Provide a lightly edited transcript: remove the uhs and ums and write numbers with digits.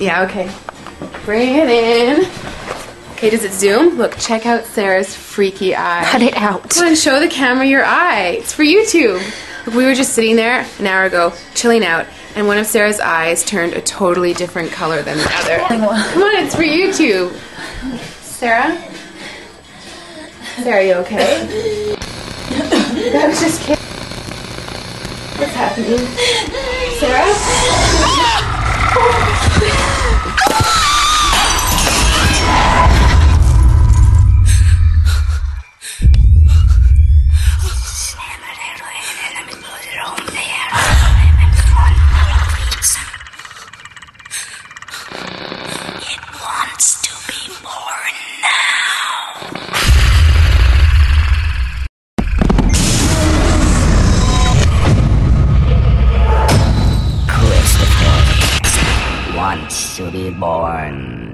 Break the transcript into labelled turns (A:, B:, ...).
A: Yeah, okay. Bring it in. Okay, does it zoom? Look, check out Sarah's freaky eye.
B: Cut it out.
A: Come on, show the camera your eye. It's for YouTube. Look, we were just sitting there an hour ago, chilling out, and one of Sarah's eyes turned a totally different color than the other. Come on, it's for YouTube. Sarah? Sarah, you okay? I was just kidding. What's happening? Sarah?
C: It wants to be born now. Christopher wants to be born.